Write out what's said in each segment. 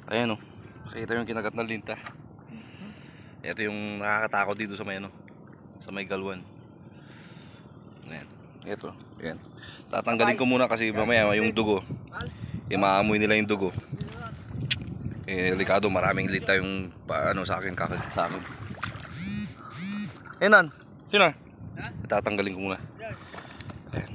Ayan o, nakita yung kinagat na linta. Ito yung nakakatakot dito sa may sa may galwan. Ayan, ito, ayan. Tatanggalin ko muna kasi mamaya yung dugo, maamoy nila yung dugo. Delikado, maraming linta yung sa akin, kakagat sa akin. Nan, sino? Tatanggalin ko muna. Ayan.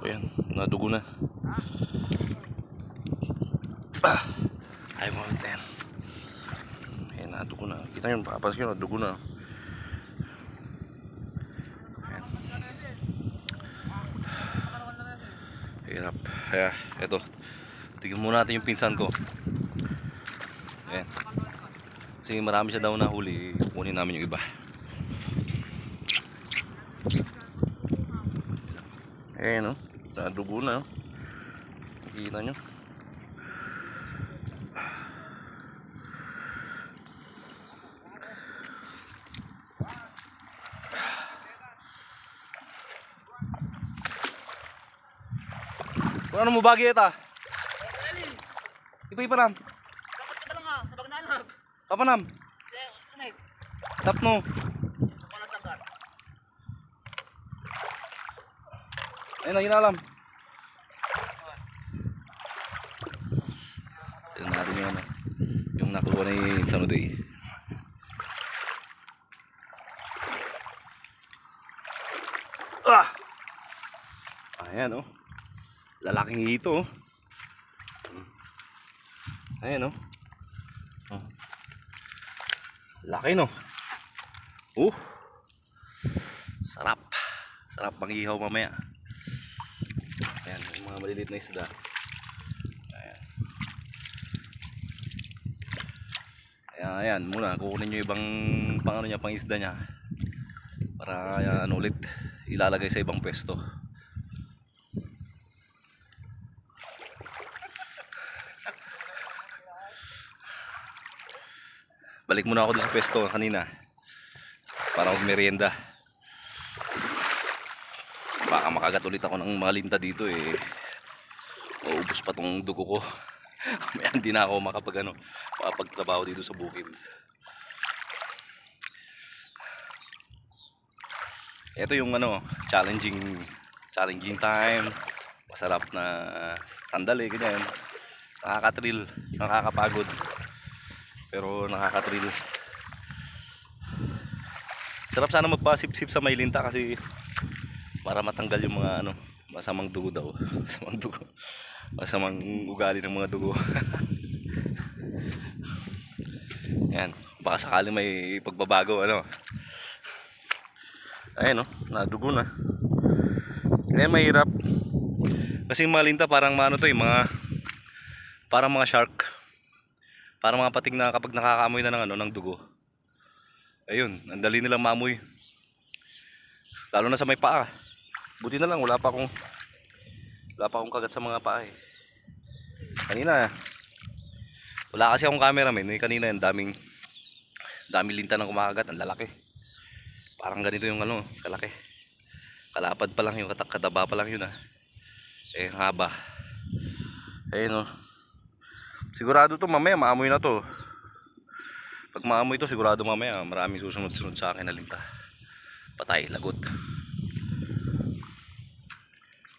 Ayan, nadugo na. Ay mo ten. Ayan, nadugo na. Kita nyo, papansin nyo, nadugo na. Ayan. Hirap. Kaya, eto. Tignan muna natin yung pinsan ko. Ayan. Kasi marami siya daw na huli. Kunin namin yung iba. Ayan o. Nadugo na. Nakikita nyo. Ano mo bagi ita? Ipa-ipanam. Kapanam. Tapno. Ayun na ginalam. Tignan natin yung nakuha ni Sanuday. Ayan o. Lalaking hito. Ayan o. Laki no. Sarap. Sarap mag-ihaw mamaya. Ayan, yung mga maliliit na isda. Ayan. Ayan, muna kukunin nyo ibang pang isda nya. Para ulit ilalagay sa ibang pwesto. Balik muna ako dun sa pwesto kanina para mag-merienda. Baka makagat ulit ako ng mga linta dito maubos pa tong dugo ko. Kaya hindi na ako makapagtrabaho dito sa bukid. Ito yung challenging time. Masarap na sandali, ganyan. Nakaka-thrill, nakakapagod. Pero nakaka-thrill. Sarap sana magpasip-sip sa may linta kasi para matanggal yung mga masamang dugo daw. Masamang dugo. Masamang ugali ng mga dugo. Yan, baka sakali may pagbabago Ayan nadugo na. Ayan, mahirap. Kasi yung mga linta parang parang mga shark. Parang mga pating na kapag nakakaamoy na ng dugo. Ayun, ang dali nilang maamoy. Lalo na sa may paa. Buti na lang wala pa akong kagat sa mga paa Kanina wala kasi akong cameraman kanina yung daming linta nang kumakagat, ang lalaki. Parang ganito yung kalaki. Kalapad pa lang yung kataba pa lang yun haba. Ayun sigurado to mamaya maamoy na to. Pag maamoy to sigurado mamaya maraming susunod sa akin na linta. Patay, lagot.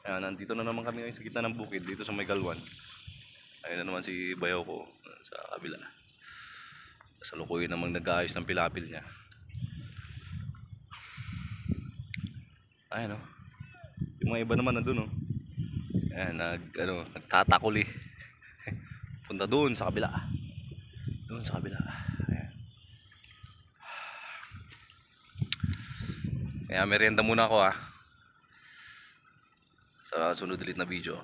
Ayan, nandito na naman kami ngayon sa gitna ng bukid dito sa may galwan. Ayun na naman si bayaw ko sa kabila. Sa lukuy namang nag-aayos ng pilapil niya. Ayan yung mga iba naman nandun ayan, nagtatakuli. Punta doon sa kabila. Ayan. Kaya merienda muna ako sa sunod ulit na video.